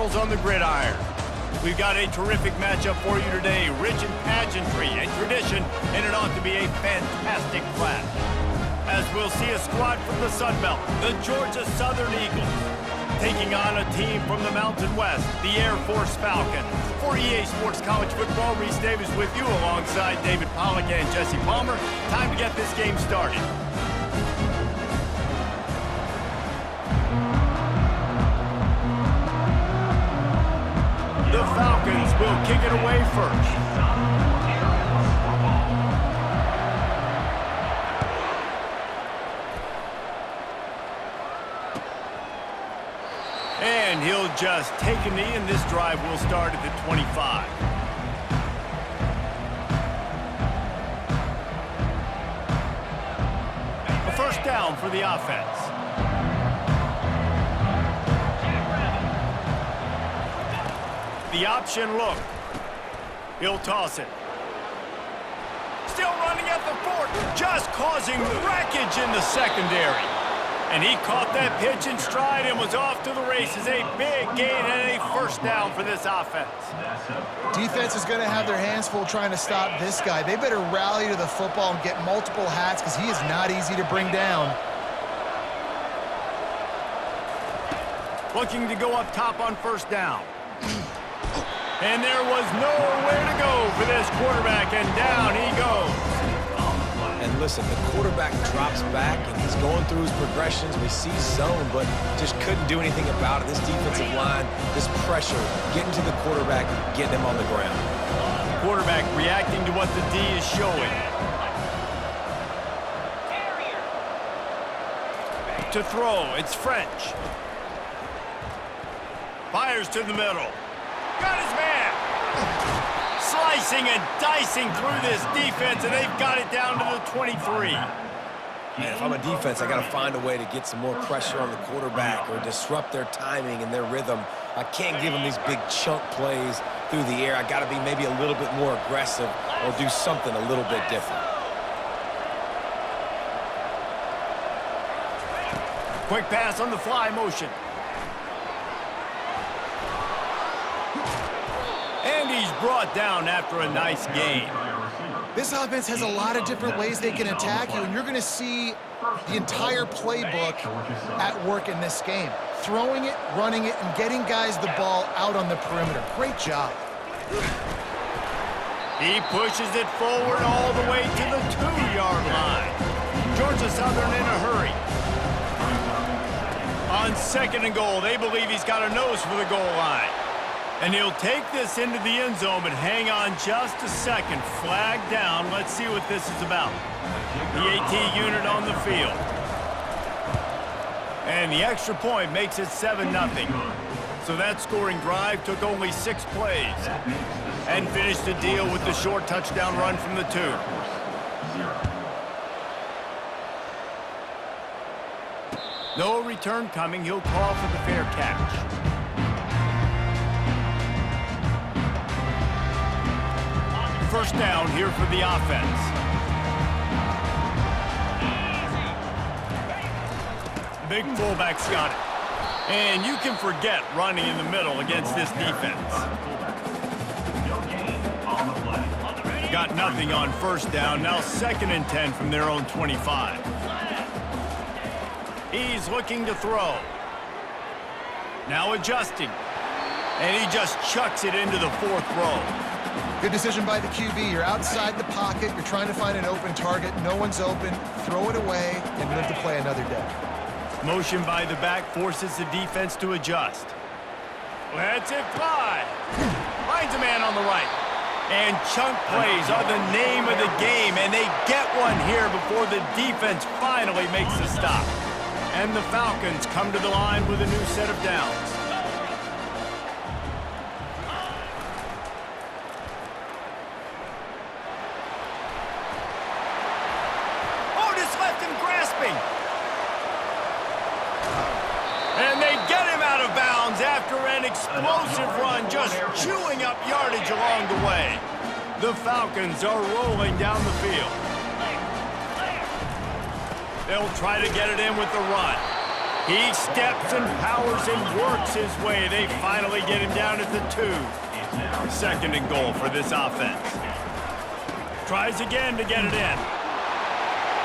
battles on the gridiron. We've got a terrific matchup for you today, rich in pageantry and tradition, and it ought to be a fantastic clash. As we'll see a squad from the Sun Belt, the Georgia Southern Eagles, taking on a team from the Mountain West, the Air Force Falcons. For EA Sports College Football, Reese Davis with you alongside David Pollack and Jesse Palmer. Time to get this game started. The Falcons will kick it away first. And he'll just take a knee, and this drive will start at the 25. A first down for the offense. The option look. He'll toss it. Still running at the 40, just causing wreckage in the secondary. And he caught that pitch in stride and was off to the races. A big gain and a first down for this offense. Defense is going to have their hands full trying to stop this guy. They better rally to the football and get multiple hats because he is not easy to bring down. Looking to go up top on first down. And there was nowhere to go for this quarterback, and down he goes. And listen, the quarterback drops back, and he's going through his progressions. We see zone, but just couldn't do anything about it. This defensive line, this pressure, getting to the quarterback, getting him on the ground. Quarterback reacting to what the D is showing. To throw, it's French. Fires to the middle. Got his man. Slicing and dicing through this defense, and they've got it down to the 23. Man, if I'm a defense, I got to find a way to get some more pressure on the quarterback or disrupt their timing and their rhythm. I can't give them these big chunk plays through the air. I got to be maybe a little bit more aggressive or do something a little bit different. Quick pass on the fly motion. And he's brought down after a nice gain. This offense has a lot of different ways they can attack you, and you're going to see the entire playbook at work in this game. Throwing it, running it, and getting guys the ball out on the perimeter. Great job. He pushes it forward all the way to the 2-yard line. Georgia Southern in a hurry. On second and goal, they believe he's got a nose for the goal line. And he'll take this into the end zone, but hang on just a second. Flag down. Let's see what this is about. The AT unit on the field. And the extra point makes it 7-0. So that scoring drive took only 6 plays. And finished the deal with the short touchdown run from the 2. No return coming. He'll call for the fair catch. First down here for the offense. The big fullback's got it. And you can forget running in the middle against this defense. Got nothing on first down. Now 2nd and 10 from their own 25. He's looking to throw. Now adjusting. And he just chucks it into the 4th row. Good decision by the QB. You're outside the pocket. You're trying to find an open target. No one's open. Throw it away and live to play another day. Motion by the back forces the defense to adjust. Lets it fly. Finds a man on the right. And chunk plays are the name of the game, and they get one here before the defense finally makes the stop. And the Falcons come to the line with a new set of downs. And they get him out of bounds after an explosive run, just chewing up yardage along the way. The Falcons are rolling down the field. They'll try to get it in with the run. He steps and powers and works his way. They finally get him down at the 2. Second and goal for this offense. Tries again to get it in.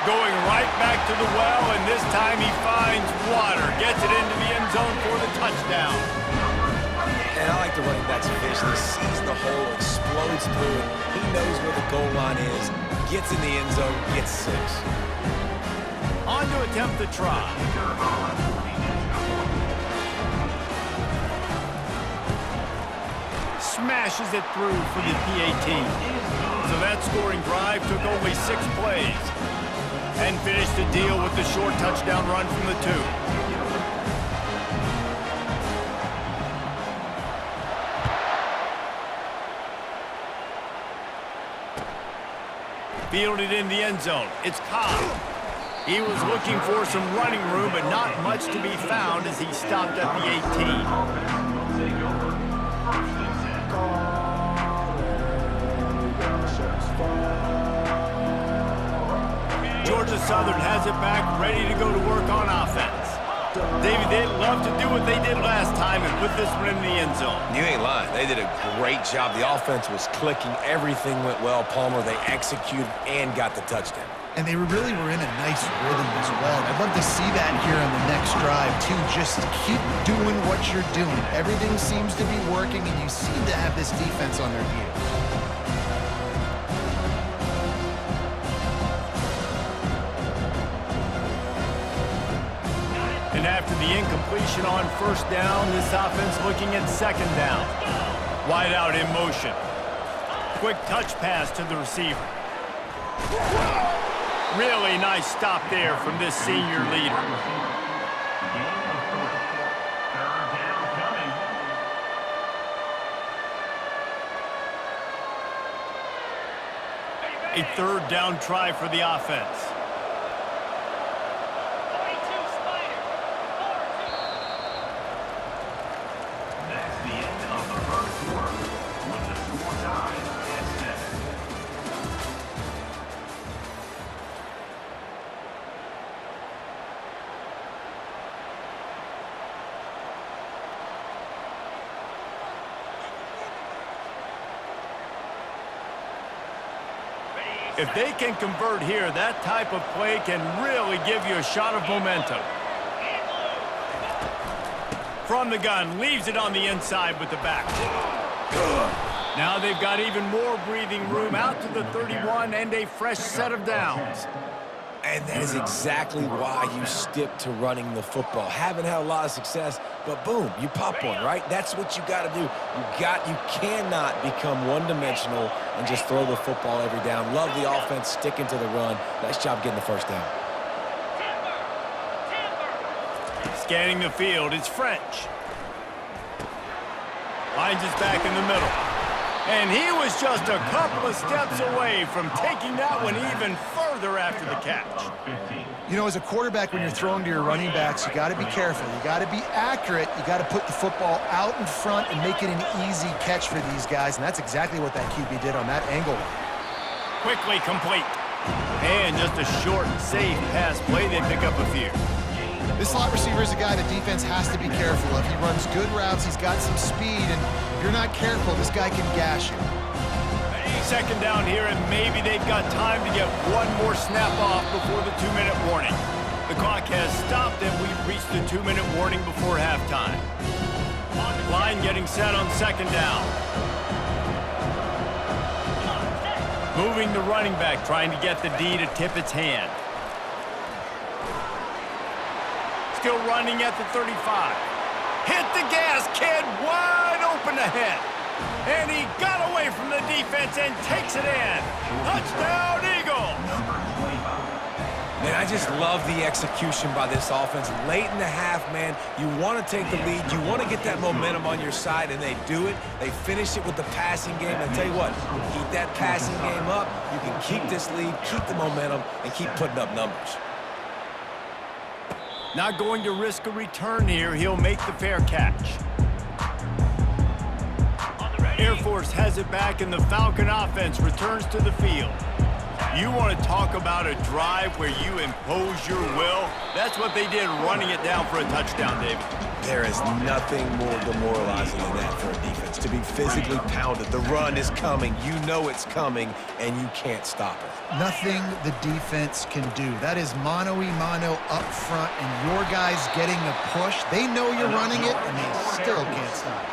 Going right back to the well, and this time he finds water. Gets it into the end zone for the touchdown. And I like the running back's vision. He sees the hole, explodes through it. He knows where the goal line is, gets in the end zone, gets 6. On to attempt the try. Smashes it through for the PAT. So that scoring drive took only 6 plays and finished the deal with the short touchdown run from the 2. Fielded in the end zone. It's Cobb. He was looking for some running room, but not much to be found as he stopped at the 18. Georgia Southern has it back, ready to go to work on offense. David, they'd love to do what they did last time and put this one in the end zone. You ain't lying. They did a great job. The offense was clicking. Everything went well. Palmer, they executed and got the touchdown. And they really were in a nice rhythm as well. I'd love to see that here on the next drive, too. Just keep doing what you're doing. Everything seems to be working, and you seem to have this defense on their heels. And after the incompletion on first down, this offense looking at second down. Wide out in motion. Quick touch pass to the receiver. Really nice stop there from this senior leader. A third down try for the offense. If they can convert here, that type of play can really give you a shot of momentum. From the gun, leaves it on the inside with the back. Now they've got even more breathing room out to the 31 and a fresh set of downs. And that is exactly why you stick to running the football. Haven't had a lot of success, but boom, you pop one, right? That's what you got to do. You cannot become one-dimensional and just throw the football every down. Love the offense, sticking to the run. Nice job getting the first down. Scanning the field, it's French. Finds his back in the middle. And he was just a couple of steps away from taking that one even further after the catch. You know, as a quarterback, when you're throwing to your running backs, you got to be careful. You got to be accurate. You got to put the football out in front and make it an easy catch for these guys, and that's exactly what that QB did on that angle. Quickly complete. And just a short, safe pass play. They pick up a few. This slot receiver is a guy the defense has to be careful of. He runs good routes. He's got some speed, and if you're not careful, this guy can gash you. Second down here, and maybe they've got time to get one more snap off before the 2-minute warning. The clock has stopped, and we've reached the 2-minute warning before halftime. Line getting set on second down. Moving the running back, trying to get the D to tip its hand. Still running at the 35. Hit the gas, kid, wide open ahead. And he got away from the defense and takes it in. Touchdown, Eagles! Man, I just love the execution by this offense. Late in the half, man, you want to take the lead. You want to get that momentum on your side, and they do it. They finish it with the passing game. And I tell you what, keep that passing game up. You can keep this lead, keep the momentum, and keep putting up numbers. Not going to risk a return here. He'll make the fair catch. Air Force has it back, and the Falcon offense returns to the field. You want to talk about a drive where you impose your will? That's what they did running it down for a touchdown, David. There is nothing more demoralizing than that for a defense, to be physically pounded. The run is coming. You know it's coming, and you can't stop it. Nothing the defense can do. That is mano-a-mano up front, and your guys getting the push. They know you're running it, and they still can't stop it.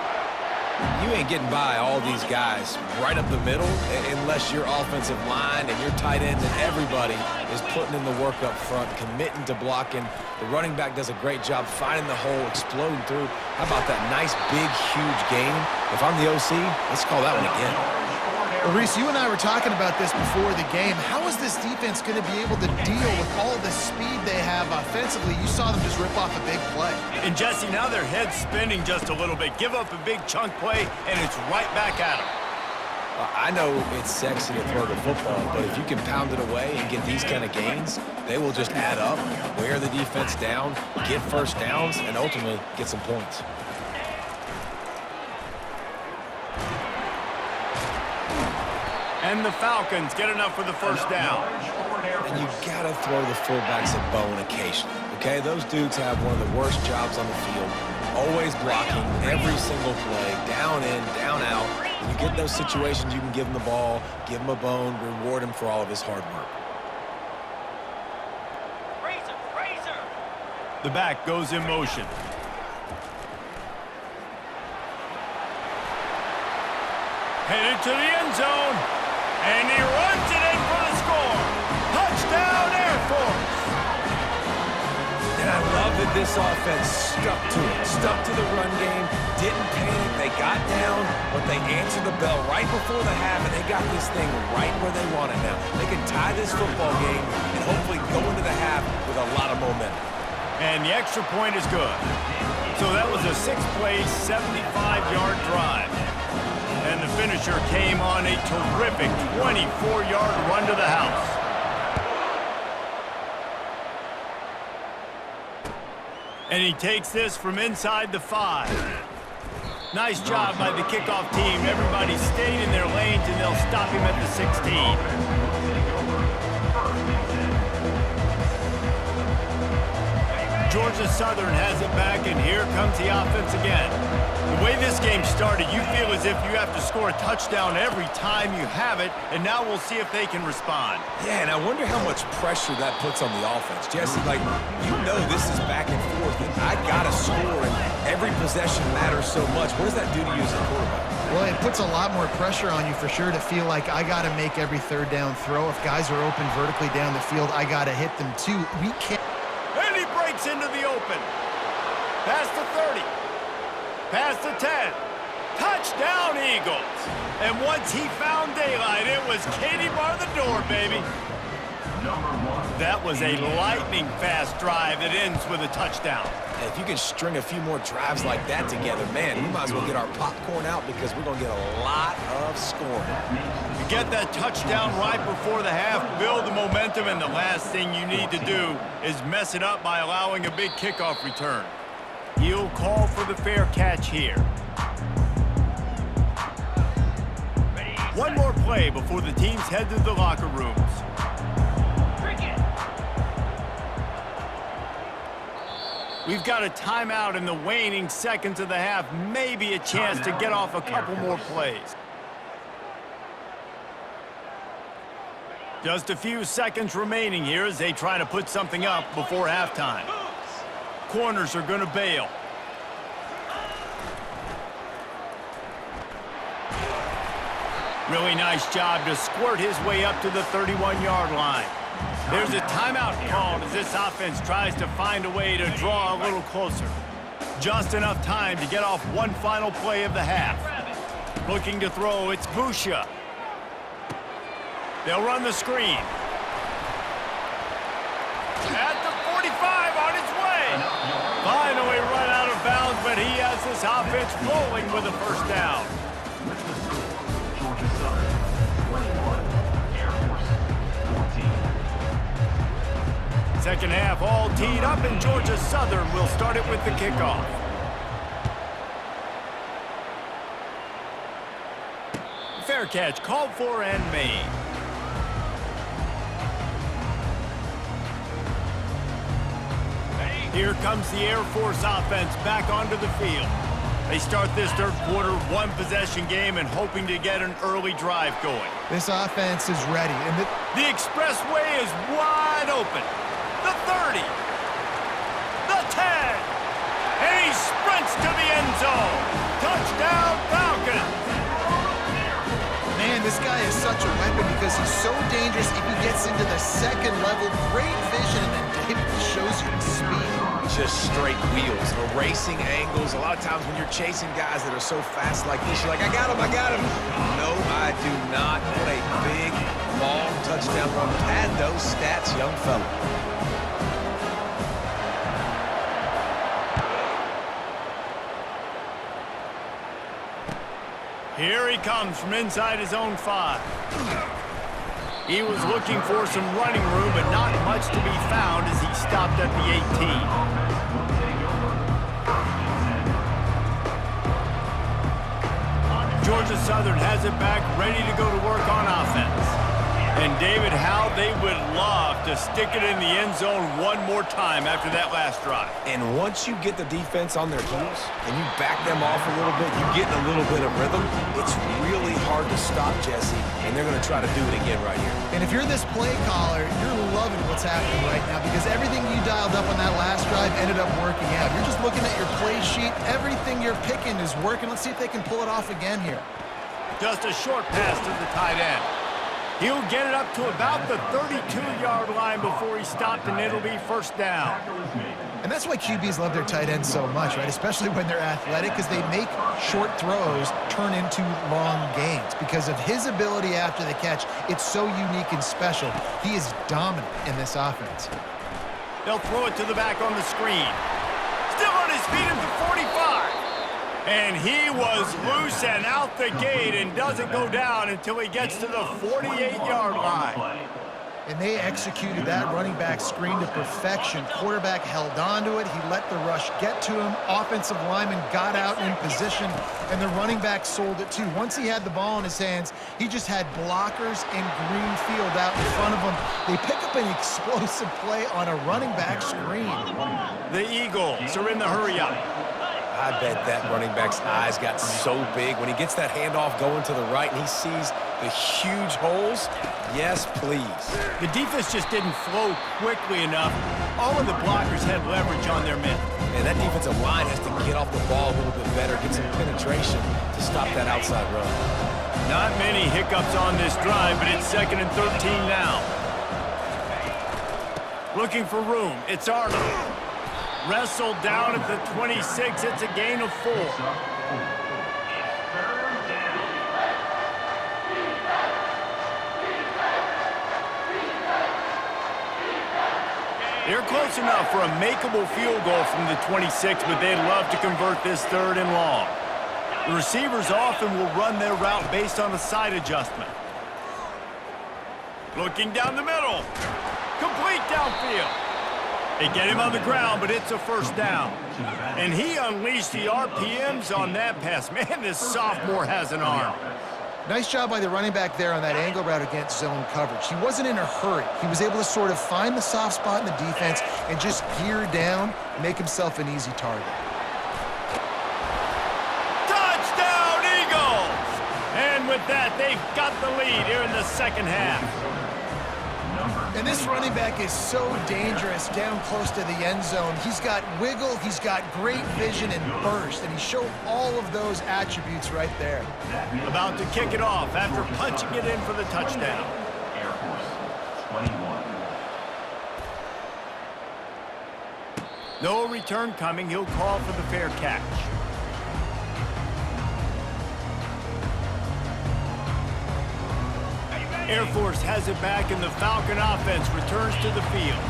You ain't getting by all these guys right up the middle unless your offensive line and your tight end and everybody is putting in the work up front, committing to blocking. The running back does a great job finding the hole, exploding through. How about that nice, big, huge gain? If I'm the OC, let's call that one again. Well, Reese, you and I were talking about this before the game. How is this defense going to be able to deal with all the speed they have offensively? You saw them just rip off a big play. And Jesse, now their head's spinning just a little bit. Give up a big chunk play, and it's right back at them. I know it's sexy to throw the football, but if you can pound it away and get these kind of gains, they will just add up, wear the defense down, get first downs, and ultimately get some points. And the Falcons get enough for the first down. And you gotta throw the fullbacks a bone occasionally, okay? Those dudes have one of the worst jobs on the field, always blocking every single play, down in, down out. When you get in those situations, you can give him the ball, give him a bone, reward him for all of his hard work. The back goes in motion. Headed to the end zone. And he runs it in for the score. Touchdown, Air Force. And I love that this offense stuck to it, stuck to the run game, didn't panic. They got down, but they answered the bell right before the half, and they got this thing right where they want it now. They can tie this football game and hopefully go into the half with a lot of momentum. And the extra point is good. So that was a 6-play, 75-yard drive. And the finisher came on a terrific 24-yard run to the house. And he takes this from inside the 5. Nice job by the kickoff team. Everybody stayed in their lanes, and they'll stop him at the 16. Georgia Southern has it back, and here comes the offense again. The way this game started, you feel as if you have to score a touchdown every time you have it, and now we'll see if they can respond. Yeah, and I wonder how much pressure that puts on the offense. Jesse, like, you know this is back and forth, and I got to score, and every possession matters so much. What does that do to you as a quarterback? Well, it puts a lot more pressure on you for sure to feel like I got to make every third down throw. If guys are open vertically down the field, I got to hit them too. We can't. And he breaks into the open. Past the 30. Past the 10. Touchdown, Eagles. And once he found daylight, it was Katie bar the door, baby. That was a lightning-fast drive that ends with a touchdown. And if you can string a few more drives like that together, man, we might as well get our popcorn out because we're going to get a lot of scoring. You get that touchdown right before the half, build the momentum, and the last thing you need to do is mess it up by allowing a big kickoff return. He'll call for the fair catch here. One more play before the teams head to the locker rooms. We've got a timeout in the waning seconds of the half, maybe a chance to get off a couple more plays. Just a few seconds remaining here as they try to put something up before halftime. Corners are going to bail. Really nice job to squirt his way up to the 31-yard line. There's a timeout called as this offense tries to find a way to draw a little closer. Just enough time to get off one final play of the half. Looking to throw, it's Busha. They'll run the screen. At the 45 on his way. Finally run out of bounds, but he has this offense rolling with a first down. Second half all teed up, and Georgia Southern will start it with the kickoff. Fair catch called for and made. Here comes the Air Force offense back onto the field. They start this third quarter one-possession game and hoping to get an early drive going. This offense is ready. And the expressway is wide open. The 30. The 10. And he sprints to the end zone. Touchdown, Falcons. Man, this guy is such a weapon because he's so dangerous if he gets into the second level. Great vision, and then David shows you the speed. Just straight wheels, erasing angles. A lot of times when you're chasing guys that are so fast like this, you're like, I got him. No, I do not. What a big, long touchdown run. Pad those stats, young fella. Here he comes from inside his own 5. He was looking for some running room, but not much to be found as he stopped at the 18. Georgia Southern has it back, ready to go to work on offense. And David, how they would love to stick it in the end zone one more time after that last drive. And once you get the defense on their heels and you back them off a little bit, you get in a little bit of rhythm, it's really hard to stop Jesse, and they're going to try to do it again right here. And if you're this play caller, you're loving what's happening right now because everything you dialed up on that last drive ended up working out. You're just looking at your play sheet. Everything you're picking is working. Let's see if they can pull it off again here. Just a short pass to the tight end. He'll get it up to about the 32-yard line before he stopped, and it'll be first down. And that's why QBs love their tight ends so much, right? Especially when they're athletic, because they make short throws turn into long gains. Because of his ability after the catch, it's so unique and special. He is dominant in this offense. They'll throw it to the back on the screen. Still on his feet at the 45. And he was loose and out the gate and doesn't go down until he gets to the 48-yard line. And they executed that running back screen to perfection. Quarterback held on to it. He let the rush get to him. Offensive lineman got out in position, and the running back sold it too. Once he had the ball in his hands, he just had blockers and green field out in front of him. They pick up an explosive play on a running back screen. The Eagles are in the hurry-up. I bet that running back's eyes got so big when he gets that handoff going to the right and he sees the huge holes. Yes, please. The defense just didn't flow quickly enough. All of the blockers had leverage on their men. And that defensive line has to get off the ball a little bit better, get some penetration to stop that outside run. Not many hiccups on this drive, but it's 2nd and 13 now. Looking for room. It's Arnold. Wrestled down at the 26. It's a gain of 4. They're close enough for a makeable field goal from the 26, but they'd love to convert this 3rd and long. The receivers often will run their route based on a side adjustment. Looking down the middle. Complete downfield. They get him on the ground, but it's a first down. And he unleashed the RPMs on that pass. Man, this sophomore has an arm. Nice job by the running back there on that angle route against zone coverage. He wasn't in a hurry. He was able to sort of find the soft spot in the defense and just gear down, make himself an easy target. Touchdown, Eagles! And with that, they've got the lead here in the second half. And this running back is so dangerous down close to the end zone. He's got wiggle, he's got great vision and burst, and he showed all of those attributes right there. About to kick it off after punching it in for the touchdown. Air Force 21. No return coming. He'll call for the fair catch. Air Force has it back, and the Falcon offense returns to the field.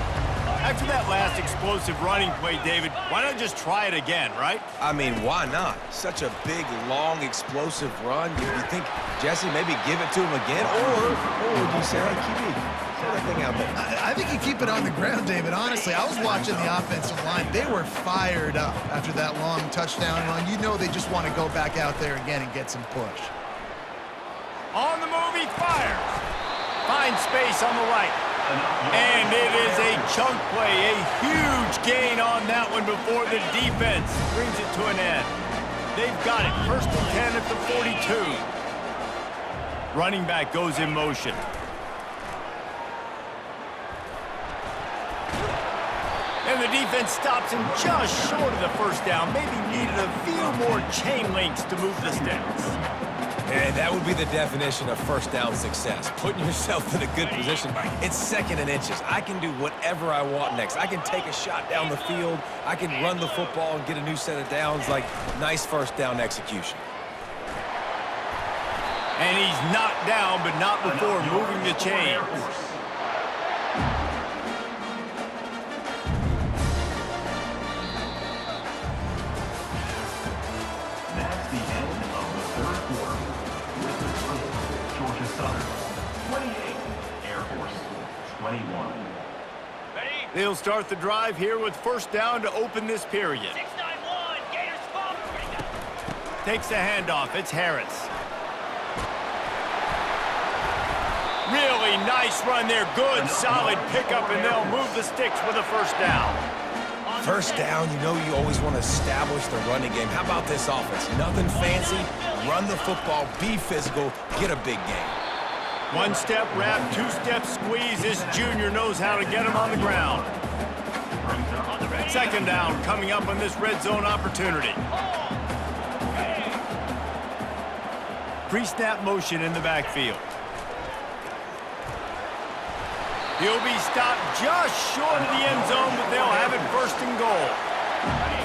After that last explosive running play, David, why not just try it again, right? I mean, why not? Such a big, long, explosive run. You think, Jesse, maybe give it to him again? Or would you say, hey, QB, throw that thing out there? I think you keep it on the ground, David. Honestly, I was watching the offensive line. They were fired up after that long touchdown run. You know they just want to go back out there again and get some push. On the move, he fires. Finds space on the right. And it is a chunk play, a huge gain on that one before the defense brings it to an end. They've got it. 1st and 10 at the 42. Running back goes in motion. And the defense stops him just short of the first down. Maybe needed a few more chain links to move the sticks. And that would be the definition of first down success. Putting yourself in a good position. It's 2nd and inches. I can do whatever I want next. I can take a shot down the field. I can run the football and get a new set of downs. Like, nice first down execution. And he's knocked down, but not before moving the chains. That's the end of the 3rd quarter. With the score, Georgia Southern 28, Air Force 21. They'll start the drive here with 1st down to open this period. 691, Gators ball. Takes the handoff. It's Harris. Really nice run there. Good, solid pickup, and they'll move the sticks with a 1st down. First down, you know you always want to establish the running game. How about this offense? Nothing fancy. Run the football, be physical, get a big gain. 1-step wrap, 2-step squeeze. This junior knows how to get him on the ground. 2nd down coming up on this red zone opportunity. Pre-snap motion in the backfield. He'll be stopped just short of the end zone, but they'll have it 1st and goal.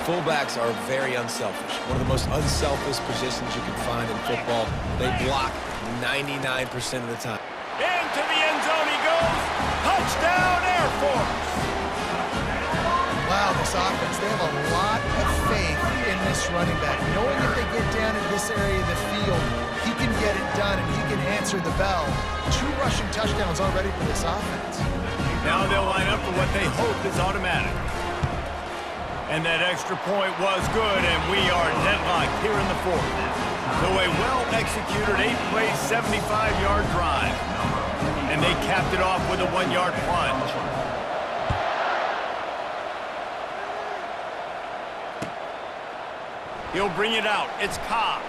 Fullbacks are very unselfish. One of the most unselfish positions you can find in football. They block 99% of the time. Into the end zone he goes. Touchdown, Air Force. Wow, this offense, they have a lot of faith in this running back. Knowing if they get down in this area of the field, he can get it done and he can answer the bell. 2 rushing touchdowns already for this offense. Now they'll line up for what they hope is automatic. And that extra point was good, and we are deadlocked here in the 4th. So a well-executed 8-play, 75-yard drive. And they capped it off with a 1-yard plunge. He'll bring it out. It's Cobb.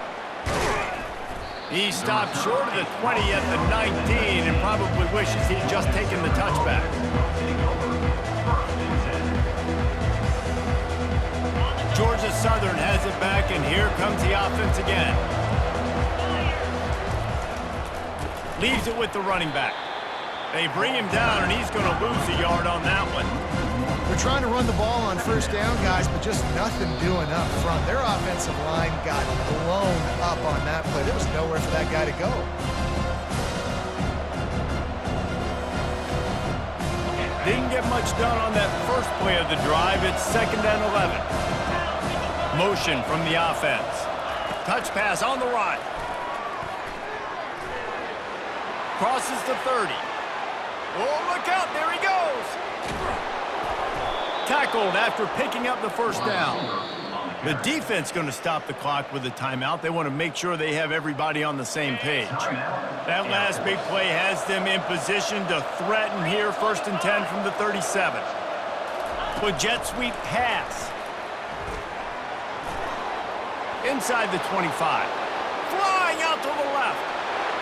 He stopped short of the 20 at the 19 and probably wishes he'd just taken the touchback. Georgia Southern has it back, and here comes the offense again. Leaves it with the running back. They bring him down, and he's going to lose a yard on that one. They're trying to run the ball on 1st down, guys, but just nothing doing up front. Their offensive line got blown up on that play. There was nowhere for that guy to go. Didn't get much done on that first play of the drive. It's 2nd and 11. Motion from the offense. Touch pass on the right. Crosses the 30. Oh, look out. There he goes. Tackled after picking up the 1st down. The defense going to stop the clock with a timeout. They want to make sure they have everybody on the same page. That last big play has them in position to threaten here. 1st and 10 from the 37. With jet sweep pass. Inside the 25. Flying out to the left.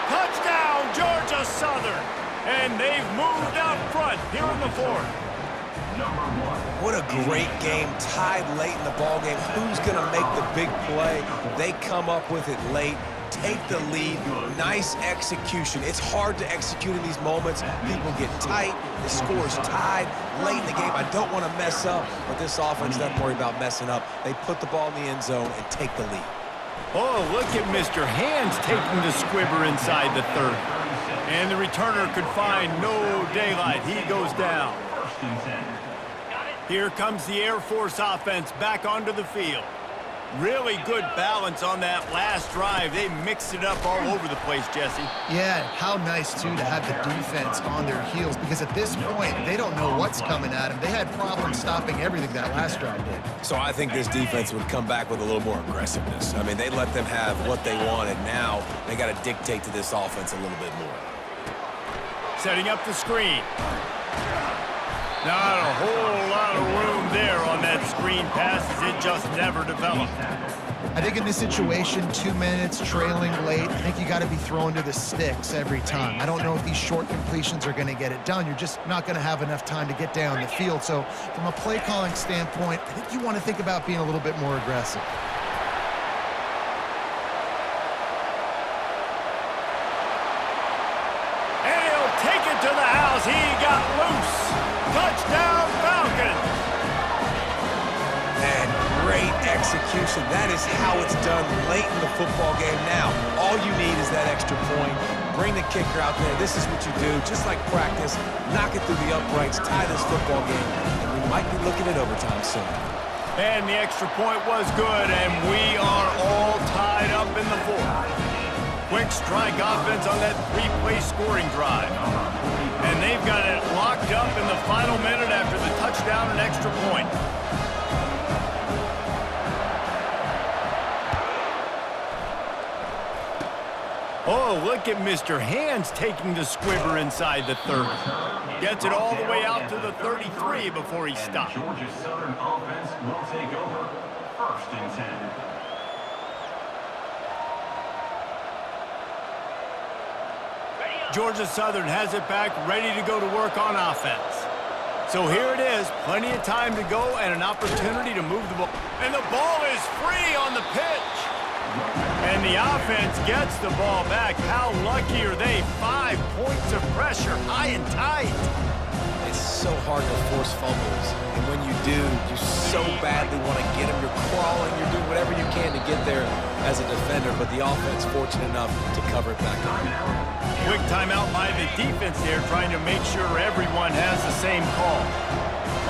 Touchdown, Georgia Southern. And they've moved out front here in the 4th. What a great game, tied late in the ballgame. Who's going to make the big play? They come up with it late, take the lead. Nice execution. It's hard to execute in these moments. People get tight. The score's tied late in the game. I don't want to mess up, but this offense doesn't worry about messing up. They put the ball in the end zone and take the lead. Oh, look at Mr. Hands taking the squibber inside the 30. And the returner could find no daylight. He goes down. Here comes the Air Force offense back onto the field. Really good balance on that last drive. They mixed it up all over the place, Jesse. Yeah, how nice, too, to have the defense on their heels, because at this point, they don't know what's coming at them. They had problems stopping everything that last drive did. So I think this defense would come back with a little more aggressiveness. I mean, they let them have what they wanted. Now they got to dictate to this offense a little bit more. setting up the screen. Not a whole lot of room there on that screen pass as it just never developed. I think in this situation, 2 minutes, trailing late, I think you got to be throwing to the sticks every time. I don't know if these short completions are going to get it done. You're just not going to have enough time to get down the field. So from a play calling standpoint, I think you want to think about being a little bit more aggressive. And he'll take it to the house. He got loose. Touchdown, Falcons. And great execution. That is how it's done late in the football game now. All you need is that extra point. Bring the kicker out there. This is what you do. Just like practice, knock it through the uprights, tie this football game, and we might be looking at overtime soon. And the extra point was good, and we are all tied up in the fourth. Quick strike offense on that three-play scoring drive. And they've got it locked up in the final minute after the touchdown and extra point. Oh, look at Mr. Hands taking the squibber inside the 30. Gets it all the way out to the 33 before he stops. Georgia Southern offense will take over. 1st and 10. Georgia Southern has it back, ready to go to work on offense. So here it is, plenty of time to go and an opportunity to move the ball. And the ball is free on the pitch. And the offense gets the ball back. How lucky are they? 5 points of pressure, high and tight. It's so hard to force fumbles, and when you do, you so badly want to get them. You're crawling, you're doing whatever you can to get there as a defender, but the offense fortunate enough to cover it back up. Quick timeout by the defense there, trying to make sure everyone has the same call.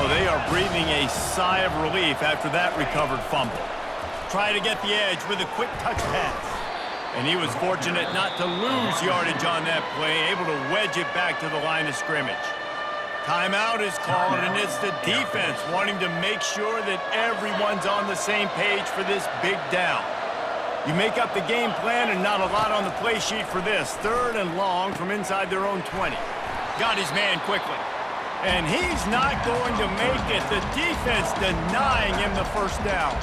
Well, they are breathing a sigh of relief after that recovered fumble. Try to get the edge with a quick touch pass. And he was fortunate not to lose yardage on that play, able to wedge it back to the line of scrimmage. Timeout is called, and it's the defense wanting to make sure that everyone's on the same page for this big down. You make up the game plan and not a lot on the play sheet for this. 3rd and long from inside their own 20. Got his man quickly. And he's not going to make it. The defense denying him the first down.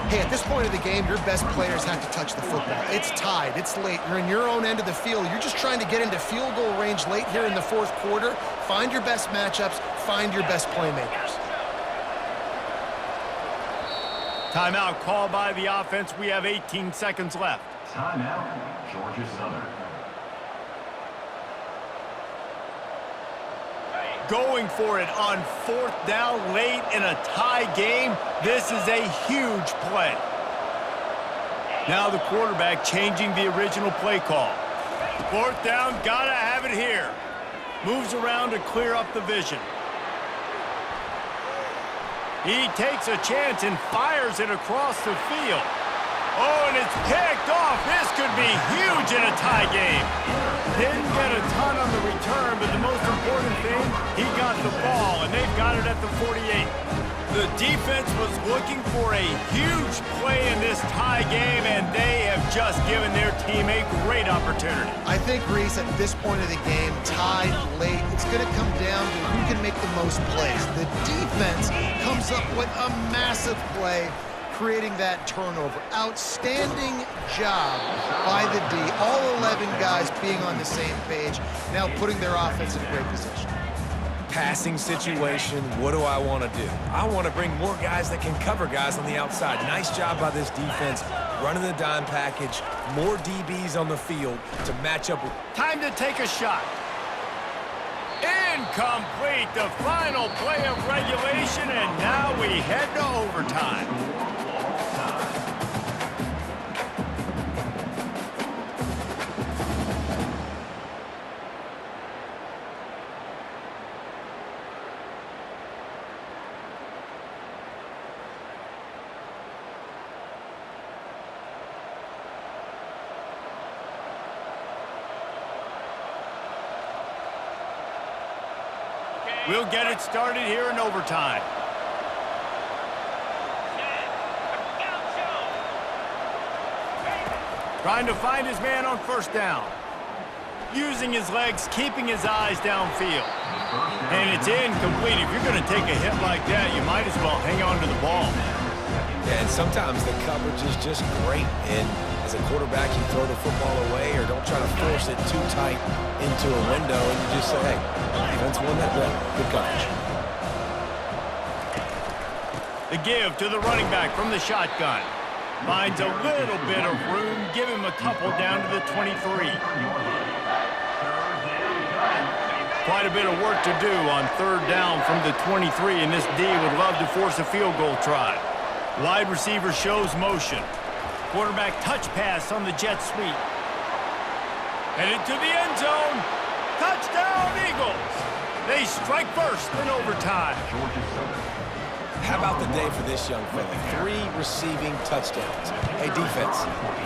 Hey, at this point of the game, your best players have to touch the football. It's tied. It's late. You're in your own end of the field. You're just trying to get into field goal range late here in the 4th quarter. Find your best matchups. Find your best playmakers. Timeout called by the offense. We have 18 seconds left. Timeout, Georgia Southern. Going for it on 4th down late in a tie game. This is a huge play. Now the quarterback changing the original play call. 4th down, gotta have it here. Moves around to clear up the vision. He takes a chance and fires it across the field. Oh, and it's picked off. This could be huge in a tie game. Didn't get a ton on the return, but the most important thing, he got the ball, and they've got it at the 48. The defense was looking for a huge play in this tie game, and they have just given their team a great opportunity. I think, Reese, at this point of the game, tied late, it's going to come down to who can make the most plays. The defense comes up with a massive play, creating that turnover. Outstanding job by the D. All 11 guys being on the same page, now putting their offense in great position. Passing situation, what do I want to do? I want to bring more guys that can cover guys on the outside. Nice job by this defense, running the dime package, more DBs on the field to match up with. Time to take a shot. Incomplete, the final play of regulation, and now we head to overtime. We'll get it started here in overtime. Trying to find his man on 1st down. using his legs, keeping his eyes downfield. And it's incomplete. If you're going to take a hit like that, you might as well hang on to the ball. Yeah, and sometimes the coverage is just great. And as a quarterback, you throw the football away or don't try to force it too tight into a window, and you just say, hey, defense won that play. Good coverage. The give to the running back from the shotgun. Finds a little bit of room. Give him a couple down to the 23. Quite a bit of work to do on third down from the 23, and this D would love to force a field goal try. Wide receiver shows motion. Quarterback touch pass on the jet sweep. Headed to the end zone. Touchdown, Eagles. They strike first in overtime. How about the day for this young fella? 3 receiving touchdowns. Hey, defense,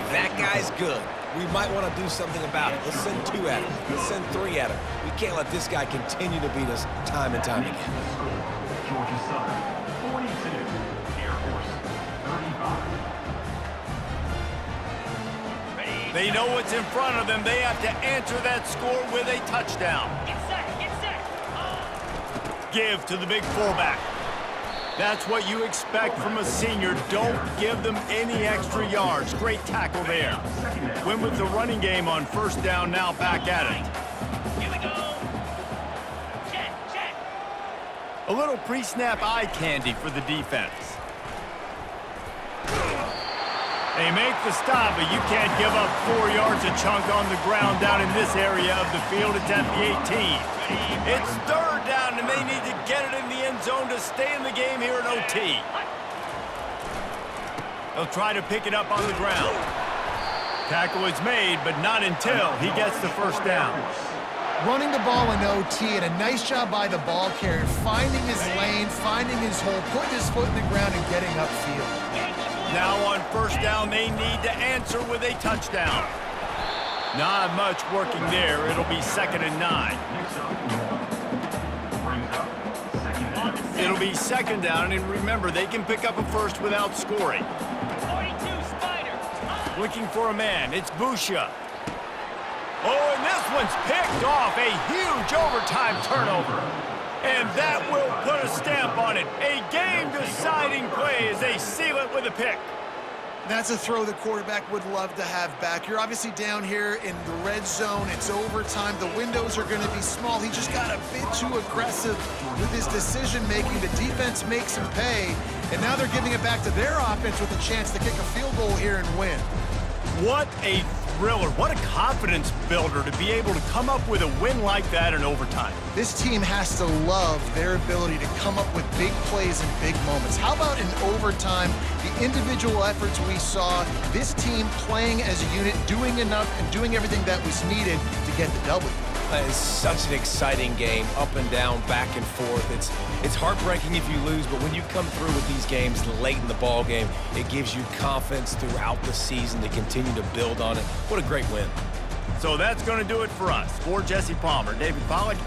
that guy's good. We might want to do something about it. Let's send 2 at him. Let's send 3 at him. We can't let this guy continue to beat us time and time again. Georgia Southern, 42. Air Force, 35. They know what's in front of them. They have to answer that score with a touchdown. Get set, get set. Give to the big fullback. That's what you expect from a senior. Don't give them any extra yards. Great tackle there. Win with the running game on first down, now back at it. Here we go. Check, check. A little pre-snap eye candy for the defense. They make the stop, but you can't give up 4 yards a chunk on the ground down in this area of the field. It's at the 18. It's third down, and they need to get it in the end zone to stay in the game here at OT. They'll try to pick it up on the ground. Tackle is made, but not until he gets the first down. Running the ball in OT, and a nice job by the ball carrier, finding his lane, finding his hole, putting his foot in the ground and getting upfield. Now on first down, they need to answer with a touchdown. Not much working there. It'll be 2nd and 9. It'll be 2nd down, and remember, they can pick up a first without scoring. 42 Spider. Looking for a man. It's Busha. Oh, and this one's picked off. A huge overtime turnover. And that will put a stamp on it. A game-deciding play as they seal it with a pick. That's a throw the quarterback would love to have back. You're obviously down here in the red zone. It's overtime. The windows are going to be small. He just got a bit too aggressive with his decision-making. The defense makes him pay, and now they're giving it back to their offense with a chance to kick a field goal here and win. What a thriller. What a confidence builder to be able to come up with a win like that in overtime. This team has to love their ability to come up with big plays and big moments. How about in overtime, the individual efforts we saw, this team playing as a unit, doing enough and doing everything that was needed to get the W. It's such an exciting game, up and down, back and forth. It's heartbreaking if you lose, but when you come through with these games late in the ball game, it gives you confidence throughout the season to continue to build on it. What a great win. So that's going to do it for us. For Jesse Palmer, David Pollack,